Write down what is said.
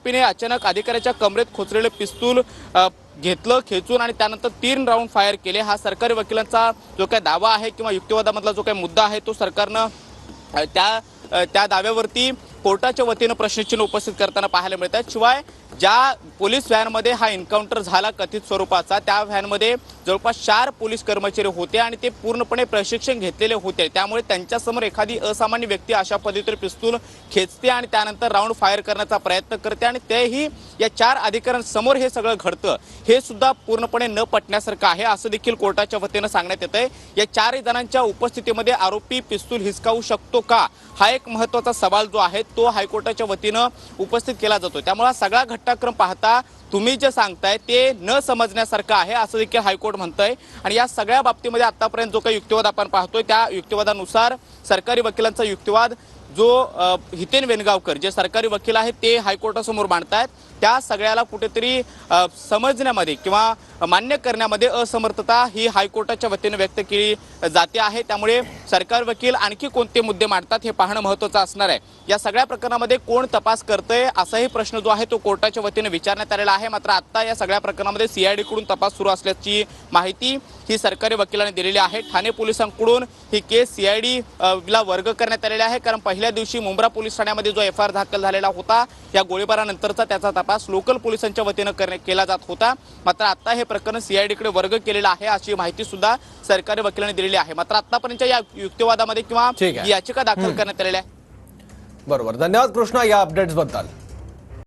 आरोपीने अचानक अधिकाऱ्याच्या कमरेत खोचलेले पिस्तूल घेतलं खेचून आणि त्यानंतर 3 राऊंड फायर केले। हा सरकारी वकिलांचा जो काही दावा आहे किंवा युक्तिवादामधला जो काही मुद्दा आहे तो सरकारनं त्या दाव्यावरती कोर्टाच्या वतीनं प्रश्नचिन्ह उपस्थित करताना पाहायला मिळतात। शिवाय ज्या पोलीस व्हॅनमध्ये हा एन्काउंटर झाला कथित स्वरूपाचा, त्या व्हॅनमध्ये जवळपास 4 पोलीस कर्मचारी होते आणि ते पूर्णपणे प्रशिक्षण घेतलेले होते। त्यामुळे त्यांच्यासमोर एखादी असामान्य व्यक्ती अशा पद्धतीने पिस्तूल खेचते आणि त्यानंतर राऊंड फायर करण्याचा प्रयत्न करते आणि तेही या 4 अधिकाऱ्यांसमोर हे सगळं घडतं, हे सुद्धा पूर्णपणे न पटण्यासारखं आहे असं देखील कोर्टाच्या वतीनं सांगण्यात येतंय। या 4 जणांच्या उपस्थितीमध्ये आरोपी पिस्तूल हिसकावू शकतो का, हा एक महत्त्वाचा सवाल जो आहे तो हायकोर्टाच्या वतीनं उपस्थित केला जातो। त्यामुळे हा सगळा घटनाक्रम पाहता तुम्ही जे सांगताय ते न समजण्यासारखं आहे असं देखील हायकोर्ट म्हणतंय। आणि या सगळ्या बाबतीमध्ये आतापर्यंत जो काही युक्तिवाद आपण पाहतोय त्या युक्तिवादानुसार सरकारी वकिलांचा युक्तिवाद जो हितेन वेनगावकर जे सरकारी वकील आहेत ते हायकोर्टासमोर मांडतायत, त्या सगळ्याला कुठेतरी समजण्यामध्ये किंवा मान्य करण्यामध्ये असमर्थता ही हायकोर्टाच्या वतीने व्यक्त केली जाते आहे। त्यामुळे सरकारी वकील आणखी कोणते मुद्दे मांडतात हे पाहणं महत्त्वाचं असणार आहे। या सगळ्या प्रकरणामध्ये कोण तपास करतंय असाही प्रश्न जो आहे तो कोर्टाच्या वतीने विचारण्यात आलेला आहे। मात्र आता या सगळ्या प्रकरणामध्ये सीआयडी कडून तपास सुरू असल्याची माहिती ही सरकारी वकिलांनी दिलेली आहे। ठाणे पोलिसांकडून ही केस सीआयडी ला वर्ग करण्यात आलेली आहे, कारण पहिल्या दिवशी मुंब्रा पोलीस ठाण्यामध्ये जो एफआयआर दाखल झालेला होता या गोळीबारानंतरचा त्याचा तपास लोकल पोलिसांच्या वतीने केला जात होता। मात्र आता हे प्रकरण सीआयडी कडे वर्ग केलेलं आहे अशी माहिती सुद्धा सरकारी वकिलांनी दिलेली आहे। मात्र आतापर्यंतच्या या युक्तिवादामध्ये किंवा याचिका दाखल करण्यात आलेल्या आहे। बरोबर, धन्यवाद कृष्णा या अपडेट्स बद्दल।